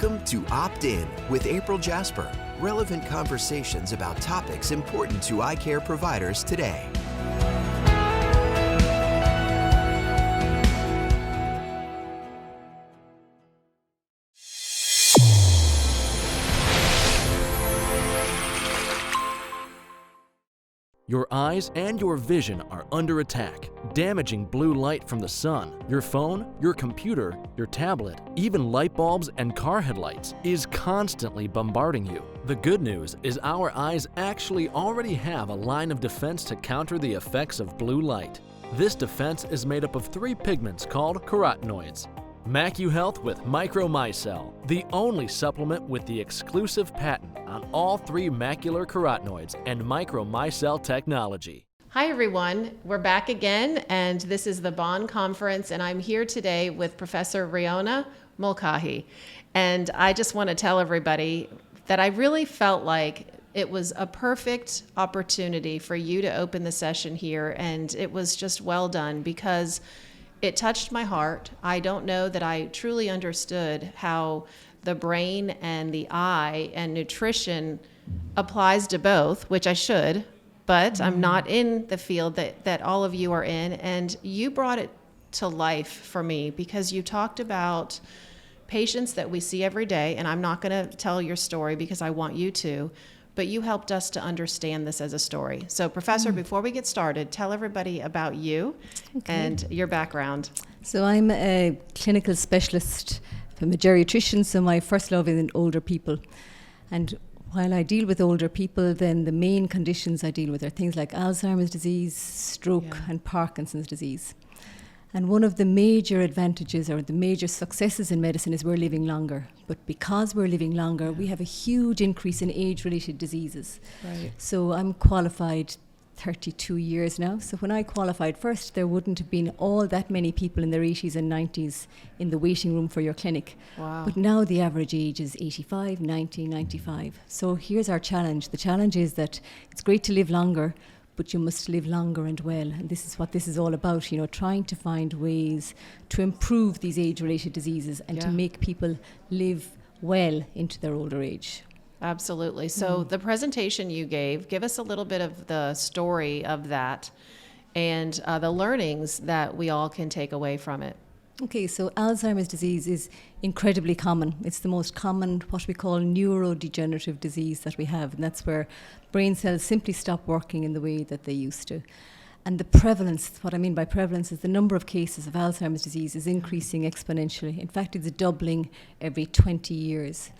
Welcome to Opt In with April Jasper. Relevant conversations about topics important to eye care providers today. Your eyes and your vision are under attack. Damaging blue light from the sun, your phone, your computer, your tablet, even light bulbs and car headlights is constantly bombarding you. The good news is our eyes actually already have a line of defense to counter the effects of blue light. This defense is made up of 3 pigments called carotenoids. MacuHealth with Micromicelle, the only supplement with the exclusive patent on all 3 macular carotenoids and Micromicelle technology. Hi everyone, we're back again, and this is the Bonn Conference, and I'm here today with Professor Riona Mulcahy. And I just want to tell everybody that I really felt like it was a perfect opportunity for you to open the session here, and it was just well done because it touched my heart. I don't know that I truly understood how the brain and the eye and nutrition applies to both, which I should, but I'm not in the field that all of you are in. And you brought it to life for me because you talked about patients that we see every day, and I'm not going to tell your story because I want you to, but you helped us to understand this as a story. So, Professor, before we get started, tell everybody about you and your background. So I'm a clinical specialist. I'm a geriatrician, so my first love is in older people. And while I deal with older people, then the main conditions I deal with are things like Alzheimer's disease, stroke, and Parkinson's disease. And one of the major advantages or the major successes in medicine is we're living longer. But because we're living longer, we have a huge increase in age-related diseases. Right. So I'm qualified 32 years now. So when I qualified first, there wouldn't have been all that many people in their 80s and 90s in the waiting room for your clinic. Wow. But now the average age is 85, 90, 95. So here's our challenge. The challenge is that it's great to live longer, but you must live longer and well. And this is what this is all about, trying to find ways to improve these age-related diseases and to make people live well into their older age. Absolutely. So the presentation you gave, give us a little bit of the story of that and the learnings that we all can take away from it. Okay, so Alzheimer's disease is incredibly common. It's the most common, what we call neurodegenerative disease that we have, and that's where brain cells simply stop working in the way that they used to. And the prevalence, what I mean by prevalence is the number of cases of Alzheimer's disease is increasing exponentially. In fact, it's doubling every 20 years.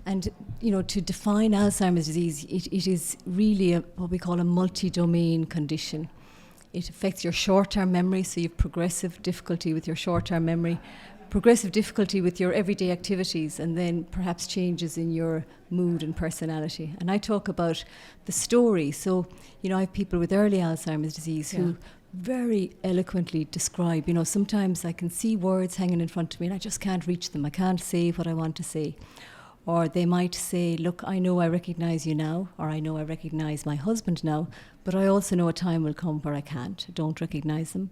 And, to define Alzheimer's disease, it is really what we call a multi-domain condition. It affects your short-term memory, so you have progressive difficulty with your short-term memory, progressive difficulty with your everyday activities, and then perhaps changes in your mood and personality. And I talk about the story. So, I have people with early Alzheimer's disease who very eloquently describe, sometimes I can see words hanging in front of me and I just can't reach them. I can't say what I want to say. Or they might say, look, I know I recognize you now, or I know I recognize my husband now, but I also know a time will come where I don't recognize them.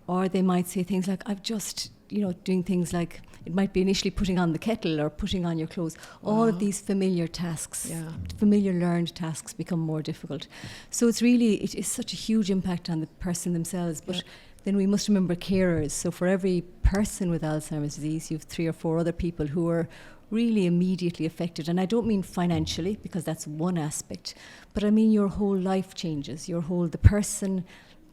Or they might say things like, I've just, doing things like, it might be initially putting on the kettle or putting on your clothes. All of these familiar tasks, familiar learned tasks become more difficult. So it is such a huge impact on the person themselves, but then we must remember carers. So for every person with Alzheimer's disease, you have 3 or 4 other people who are really immediately affected. And I don't mean financially, because that's one aspect, but I mean your whole life changes. The person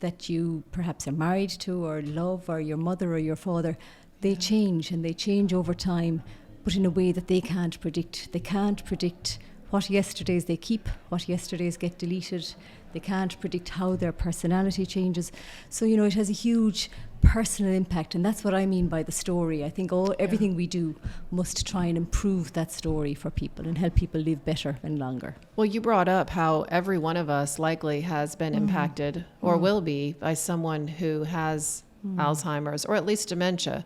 that you perhaps are married to or love, or your mother or your father, they change, and they change over time, but in a way that they can't predict. They can't predict what yesterdays they keep, what yesterdays get deleted. They can't predict how their personality changes. So, it has a huge personal impact, and that's what I mean by the story. I think everything we do must try and improve that story for people and help people live better and longer. Well, you brought up how every one of us likely has been impacted or will be by someone who has Alzheimer's or at least dementia.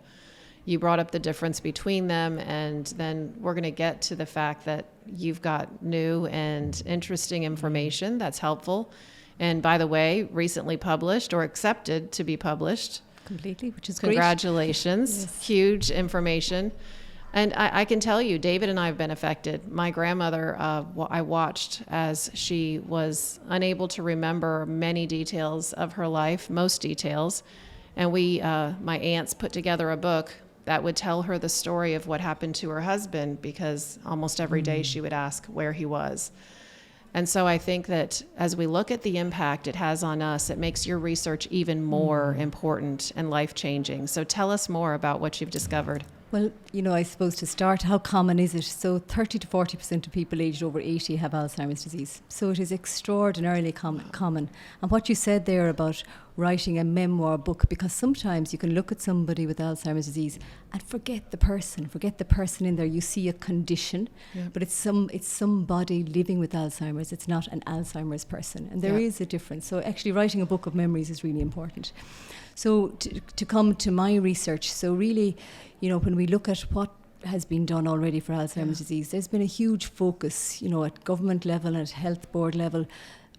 You brought up the difference between them, and then we're going to get to the fact that you've got new and interesting information that's helpful. And by the way, recently published or accepted to be published. Completely, which is Congratulations. Great. Yes. Huge information. And I can tell you, David and I have been affected. My grandmother, I watched as she was unable to remember many details of her life, most details. And my aunts put together a book that would tell her the story of what happened to her husband, because almost every day she would ask where he was. And so I think that as we look at the impact it has on us, it makes your research even more important and life-changing. So tell us more about what you've discovered. Well, I suppose to start, how common is it? So 30 to 40% of people aged over 80 have Alzheimer's disease. So it is extraordinarily common. And what you said there about writing a memoir book, because sometimes you can look at somebody with Alzheimer's disease and forget the person in there. You see a condition, but it's somebody living with Alzheimer's. It's not an Alzheimer's person. And there is a difference. So actually writing a book of memories is really important. So to come to my research, so really, when we look at what has been done already for Alzheimer's disease, there's been a huge focus, at government level and at health board level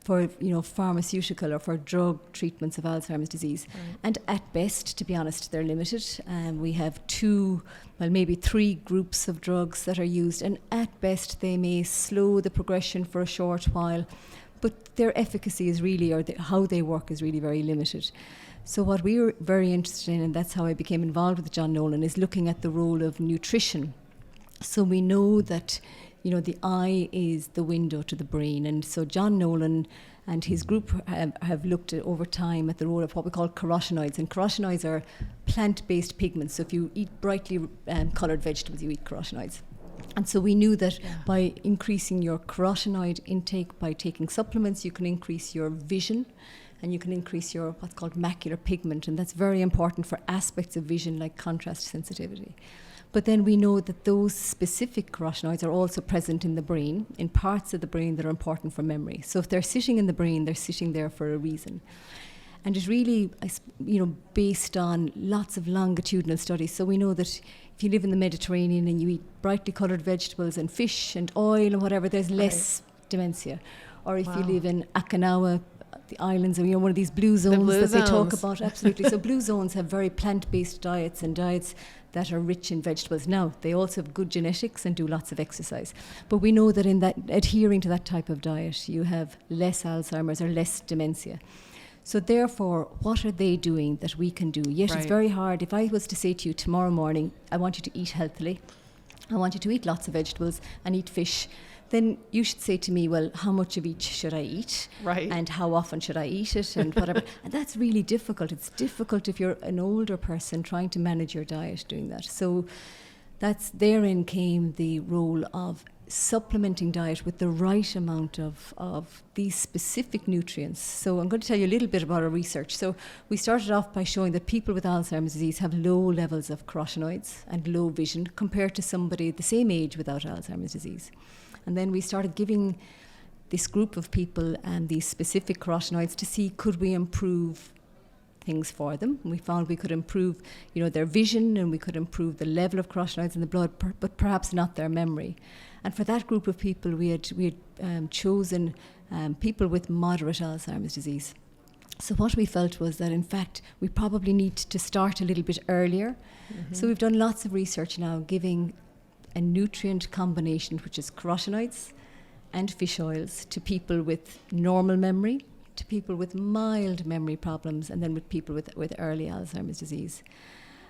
for, pharmaceutical or for drug treatments of Alzheimer's disease. Right. And at best, to be honest, they're limited. We have maybe 3 groups of drugs that are used, and at best they may slow the progression for a short while, but their efficacy is really, how they work is really very limited. So what we were very interested in, and that's how I became involved with John Nolan, is looking at the role of nutrition. So we know that, the eye is the window to the brain. And so John Nolan and his group have looked at, over time, at the role of what we call carotenoids. And carotenoids are plant-based pigments. So if you eat brightly coloured vegetables, you eat carotenoids. And so we knew that by increasing your carotenoid intake, by taking supplements, you can increase your vision, and you can increase your what's called macular pigment, and that's very important for aspects of vision like contrast sensitivity. But then we know that those specific carotenoids are also present in the brain, in parts of the brain that are important for memory. So if they're sitting in the brain, they're sitting there for a reason. And it really, based on lots of longitudinal studies. So we know that if you live in the Mediterranean and you eat brightly coloured vegetables and fish and oil and whatever, there's less dementia. Or if you live in Okinawa, the islands, or one of these blue zones they talk about, absolutely. So blue zones have very plant-based diets and diets that are rich in vegetables. Now, they also have good genetics and do lots of exercise. But we know that in that adhering to that type of diet, you have less Alzheimer's or less dementia. So therefore, what are they doing that we can do? Yet it's very hard. If I was to say to you tomorrow morning, I want you to eat healthily, I want you to eat lots of vegetables and eat fish, then you should say to me, well, how much of each should I eat? Right. And how often should I eat it? And whatever. And that's really difficult. It's difficult if you're an older person trying to manage your diet doing that. So therein came the role of supplementing diet with the right amount of these specific nutrients. So I'm going to tell you a little bit about our research. So we started off by showing that people with Alzheimer's disease have low levels of carotenoids and low vision compared to somebody the same age without Alzheimer's disease. And then we started giving this group of people these specific carotenoids to see could we improve things for them. And we found we could improve, their vision, and we could improve the level of carotenoids in the blood, but perhaps not their memory. And for that group of people, we had chosen people with moderate Alzheimer's disease. So what we felt was that, in fact, we probably need to start a little bit earlier. Mm-hmm. So we've done lots of research now giving a nutrient combination, which is carotenoids and fish oils, to people with normal memory, to people with mild memory problems, and then with people with early Alzheimer's disease.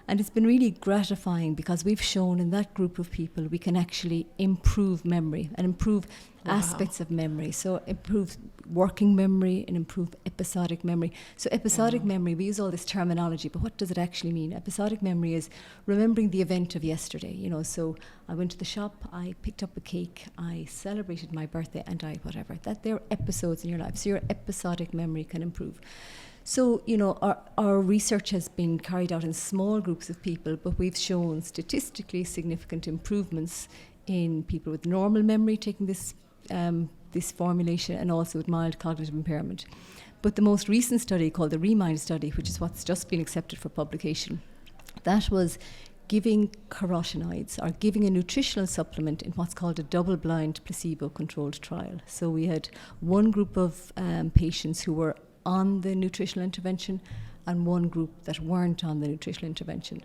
And it's been really gratifying because we've shown in that group of people we can actually improve memory and improve aspects of memory. So improve working memory and improve episodic memory. So episodic memory, we use all this terminology, but what does it actually mean? Episodic memory is remembering the event of yesterday. So I went to the shop, I picked up a cake, I celebrated my birthday, and I whatever. That they're episodes in your life. So your episodic memory can improve. So, our research has been carried out in small groups of people, but we've shown statistically significant improvements in people with normal memory taking this formulation, and also with mild cognitive impairment. But the most recent study, called the REMIND study, which is what's just been accepted for publication, that was giving carotenoids or giving a nutritional supplement in what's called a double-blind placebo-controlled trial. So we had one group of patients who were on the nutritional intervention and one group that weren't on the nutritional intervention.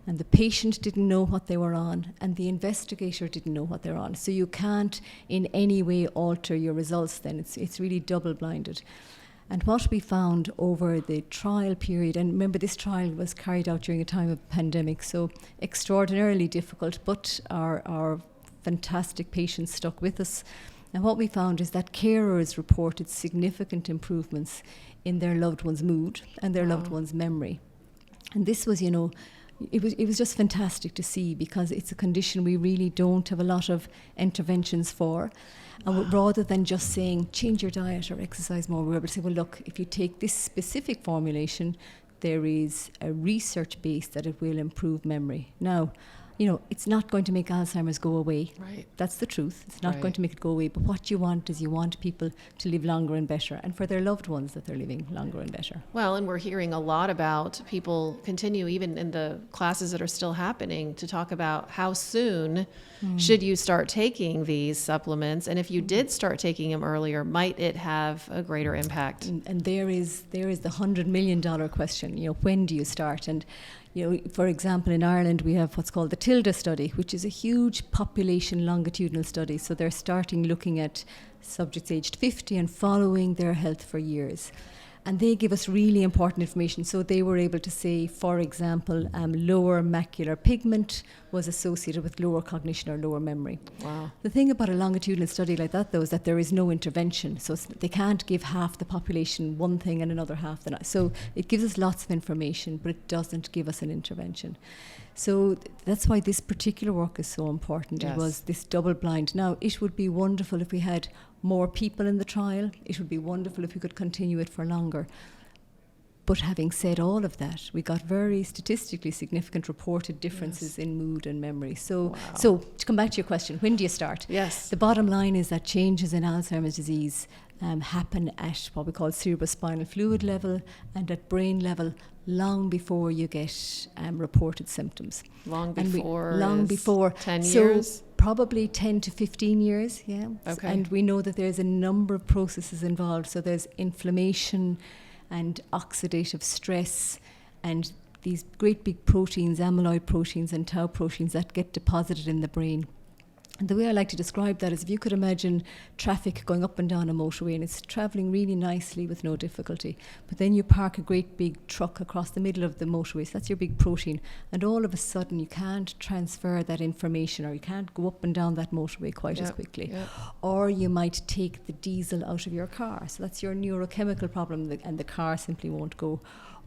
and the patient didn't know what they were on, and the investigator didn't know what they're on. So you can't in any way alter your results then. It's really double-blinded. And what we found over the trial period, and remember this trial was carried out during a time of pandemic, so extraordinarily difficult, but our fantastic patients stuck with us. And what we found is that carers reported significant improvements in their loved one's mood and their loved one's memory. And this was, it was just fantastic to see, because it's a condition we really don't have a lot of interventions for. And rather than just saying, change your diet or exercise more, we were able to say, well, look, if you take this specific formulation, there is a research base that it will improve memory. Now, it's not going to make Alzheimer's go away. Right. That's the truth. It's not going to make it go away. But what you want is you want people to live longer and better, and for their loved ones that they're living longer and better. Well, and we're hearing a lot about people continue, even in the classes that are still happening, to talk about how soon should you start taking these supplements, and if you did start taking them earlier, might it have a greater impact? And there is the $100 million question. When do you start? And for example, in Ireland, we have what's called the TILDA study, which is a huge population longitudinal study. So they're starting looking at subjects aged 50 and following their health for years. And they give us really important information. So they were able to say, for example, lower macular pigment was associated with lower cognition or lower memory. Wow. The thing about a longitudinal study like that, though, is that there is no intervention. So they can't give half the population one thing and another half the other. So it gives us lots of information, but it doesn't give us an intervention. So that's why this particular work is so important. Yes. It was this double blind. Now, it would be wonderful if we had more people in the trial. It would be wonderful if we could continue it for longer. But having said all of that, we got very statistically significant reported differences in mood and memory. So to come back to your question, when do you start? Yes. The bottom line is that changes in Alzheimer's disease happen at what we call cerebrospinal fluid level and at brain level long before you get reported symptoms. Long before 10 so years? Probably 10 to 15 years, yeah. Okay. And we know that there's a number of processes involved. So there's inflammation and oxidative stress and these great big proteins, amyloid proteins and tau proteins that get deposited in the brain. And the way I like to describe that is if you could imagine traffic going up and down a motorway and it's travelling really nicely with no difficulty, but then you park a great big truck across the middle of the motorway, so that's your big protein, and all of a sudden you can't transfer that information, or you can't go up and down that motorway quite as quickly. Yep. Or you might take the diesel out of your car, so that's your neurochemical problem, and the car simply won't go.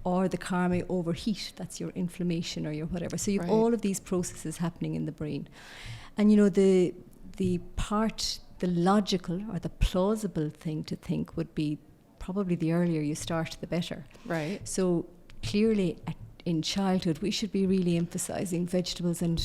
Or the car may overheat, that's your inflammation or your whatever. So you have all of these processes happening in the brain. And the logical or the plausible thing to think would be probably the earlier you start, the better. Right. So clearly in childhood, we should be really emphasising vegetables. And,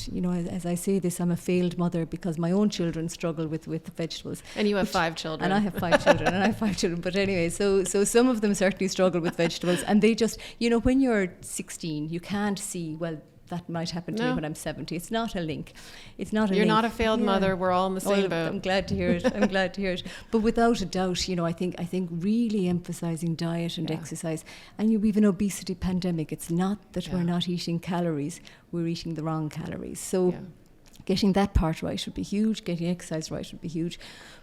as I say this, I'm a failed mother because my own children struggle with vegetables. And you have 5 children. And I have 5 children. But anyway, so some of them certainly struggle with vegetables. And they just, when you're 16, you can't see, well, that might happen to me when I'm 70. It's not a link. It's not a You're link. not a failed mother. We're all in the same boat. I'm glad to hear it. But without a doubt, I think really emphasising diet and exercise. And we've an obesity pandemic. It's not that we're not eating calories. We're eating the wrong calories. So getting that part right would be huge. Getting exercise right would be huge.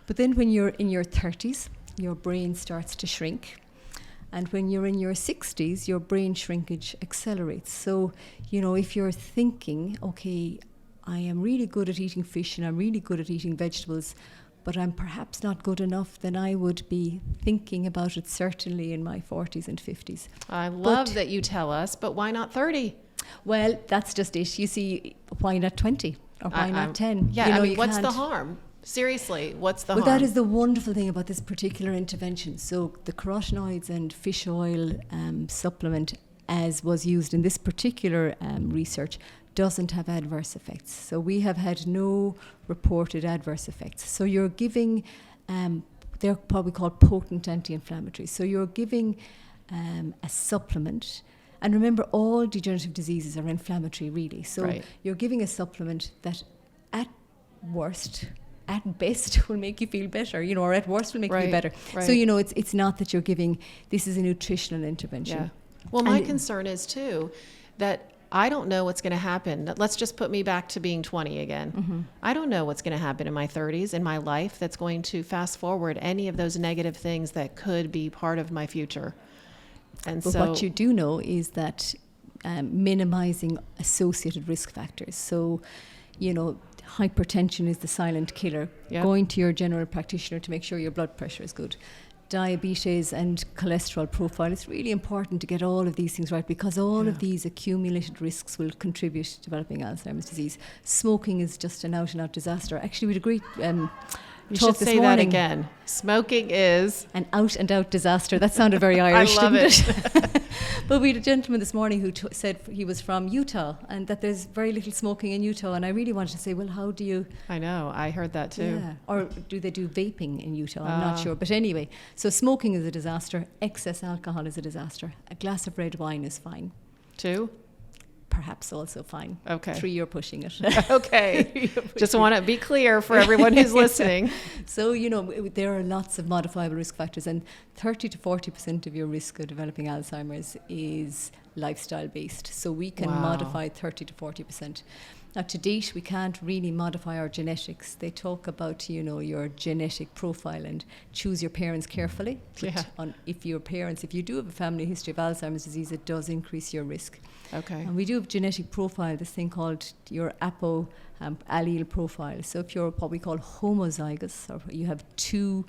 But then when you're in your 30s, your brain starts to shrink. And when you're in your 60s, your brain shrinkage accelerates. So, if you're thinking, okay, I am really good at eating fish and I'm really good at eating vegetables, but I'm perhaps not good enough, then I would be thinking about it certainly in my 40s and 50s. I love that you tell us, but why not 30? Well, that's just it. You see, why not 20? Or why not 10? Yeah, what's the harm? Seriously, what's the harm? Well, that is the wonderful thing about this particular intervention. So the carotenoids and fish oil supplement, as was used in this particular research, doesn't have adverse effects. So we have had no reported adverse effects. So you're giving, they're probably called potent anti-inflammatories. So you're giving a supplement. And remember, all degenerative diseases are inflammatory, really. So you're giving a supplement that at best will make you feel better, or at worst will make you feel better. Right. So, it's not that you're giving, this is a nutritional intervention. Yeah. Well, my concern is too that I don't know what's going to happen. Let's just put me back to being 20 again. I don't know what's going to happen in my 30s, in my life, that's going to fast forward any of those negative things that could be part of my future. And But what you do know is that minimizing associated risk factors. So, hypertension is the silent killer. Yep. Going to your general practitioner to make sure your blood pressure is good. Diabetes and cholesterol profile. It's really important to get all of these things right, because all of these accumulated risks will contribute to developing Alzheimer's disease. Smoking is just an out-and-out disaster. Actually, we'd agree. You should say that again. Smoking is an out-and-out disaster. That sounded very Irish, I love didn't it? But we had a gentleman this morning who said he was from Utah and that there's very little smoking in Utah. And I really wanted to say, well, how do you... I know. I heard that too. Yeah. Or do they do vaping in Utah? I'm not sure. But anyway, so smoking is a disaster. Excess alcohol is a disaster. A glass of red wine is fine. 2? Perhaps also fine. Okay. 3, you're pushing it. Okay. Just want to be clear for everyone who's listening. So, there are lots of modifiable risk factors, and 30 to 40% of your risk of developing Alzheimer's is lifestyle based. So we can modify 30 to 40%. Now, to date, we can't really modify our genetics. They talk about, your genetic profile and choose your parents carefully. If you do have a family history of Alzheimer's disease, it does increase your risk. Okay. And we do have genetic profile, this thing called your APO allele profile. So if you're what we call homozygous, or you have 2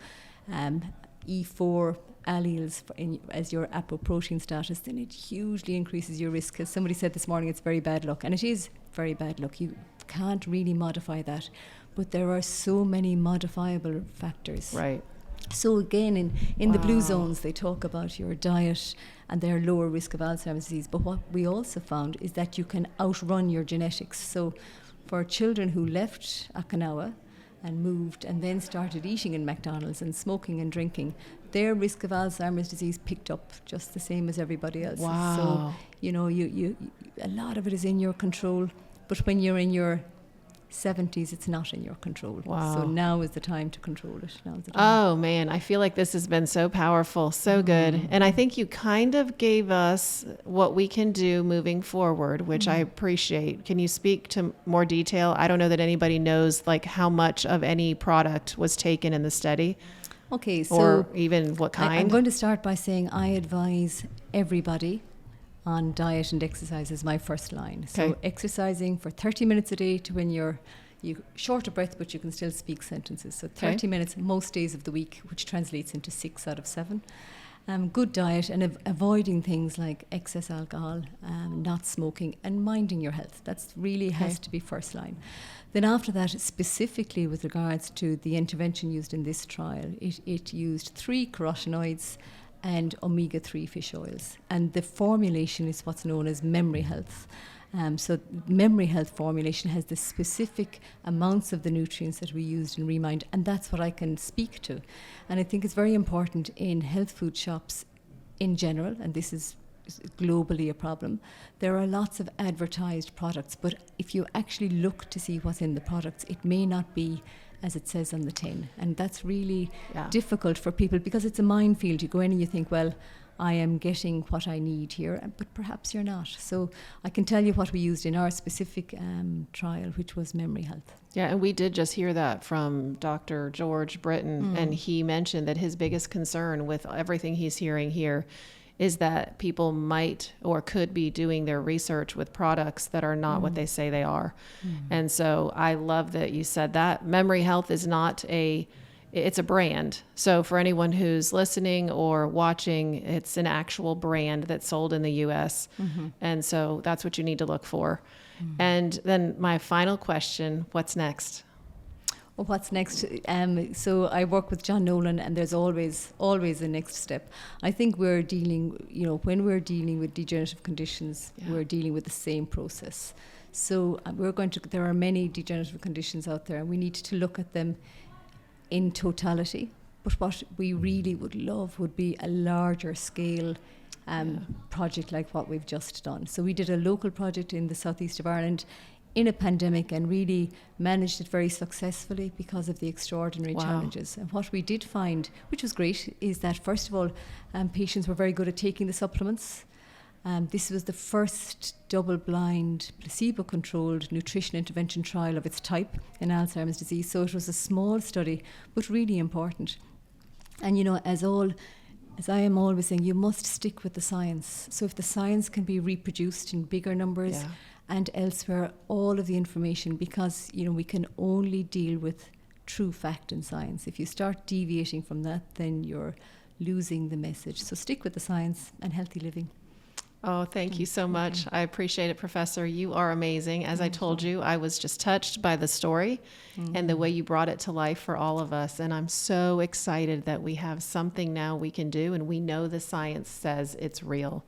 E4 alleles as your apoprotein status, then it hugely increases your risk. As somebody said this morning, it's very bad luck. And it is very bad luck. You can't really modify that. But there are so many modifiable factors. Right. So again, in the blue zones, they talk about your diet and their lower risk of Alzheimer's disease. But what we also found is that you can outrun your genetics. So for children who left Okinawa and moved and then started eating in McDonald's and smoking and drinking, their risk of Alzheimer's disease picked up just the same as everybody else. Wow. So, you a lot of it is in your control. But when you're in your 70s, it's not in your control. Wow. So now is the time to control it. Oh man, I feel like this has been so powerful, so good. And I think you kind of gave us what we can do moving forward, which I appreciate. Can you speak to more detail? I don't know that anybody knows like how much of any product was taken in the study. Okay, so or even what kind. I'm going to start by saying I advise everybody on diet and exercise is my first line. So exercising for 30 minutes a day to when you're short of breath, but you can still speak sentences. So 30 minutes most days of the week, which translates into 6 out of 7. Good diet and avoiding things like excess alcohol, not smoking, and minding your health. That's really has to be first line. Then after that, specifically with regards to the intervention used in this trial, it used 3 carotenoids and omega-3 fish oils. And the formulation is what's known as memory health. So memory health formulation has the specific amounts of the nutrients that we used in Remind, and that's what I can speak to. And I think it's very important in health food shops in general, and this is globally a problem. There are lots of advertised products, but if you actually look to see what's in the products, it may not be as it says on the tin. And that's really difficult for people because it's a minefield. You go in and you think, well, I am getting what I need here, but perhaps you're not. So I can tell you what we used in our specific trial, which was memory health. Yeah, and we did just hear that from Dr. George Britton, and he mentioned that his biggest concern with everything he's hearing here is that people might or could be doing their research with products that are not what they say they are. And so I love that you said that. Memory health is not it's a brand. So for anyone who's listening or watching, it's an actual brand that's sold in the US. And so that's what you need to look for. And then my final question, what's next? Well, what's next? So I work with John Nolan, and there's always a next step. I think we're dealing, when we're dealing with degenerative conditions, we're dealing with the same process. So there are many degenerative conditions out there, and we need to look at them in totality. But what we really would love would be a larger scale project like what we've just done. So we did a local project in the southeast of Ireland in a pandemic and really managed it very successfully because of the extraordinary challenges. And what we did find, which was great, is that first of all, patients were very good at taking the supplements. This was the first double-blind, placebo-controlled nutrition intervention trial of its type in Alzheimer's disease. So it was a small study, but really important. And as I am always saying, you must stick with the science. So if the science can be reproduced in bigger numbers and elsewhere, all of the information, because we can only deal with true fact in science. If you start deviating from that, then you're losing the message. So stick with the science and healthy living. Oh, thank you so much. I appreciate it, Professor. You are amazing. As I told you, I was just touched by the story and the way you brought it to life for all of us. And I'm so excited that we have something now we can do, and we know the science says it's real.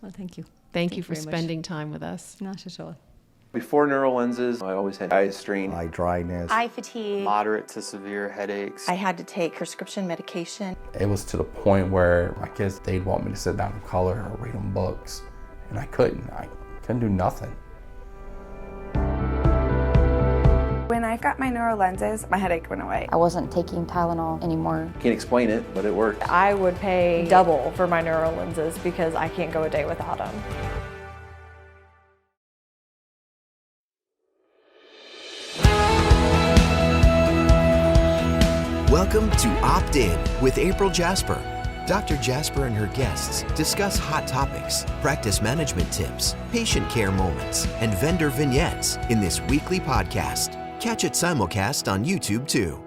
Well, thank you. Thank you for spending time with us. Not at all. Before neural lenses, I always had eye strain, eye dryness, eye fatigue, moderate to severe headaches. I had to take prescription medication. It was to the point where my kids, they'd want me to sit down and color or read them books, and I couldn't do nothing. When I got my neural lenses, my headache went away. I wasn't taking Tylenol anymore. Can't explain it, but it worked. I would pay double for my neural lenses because I can't go a day without them. Welcome to Opt In with April Jasper. Dr. Jasper and her guests discuss hot topics, practice management tips, patient care moments, and vendor vignettes in this weekly podcast. Catch it simulcast on YouTube too.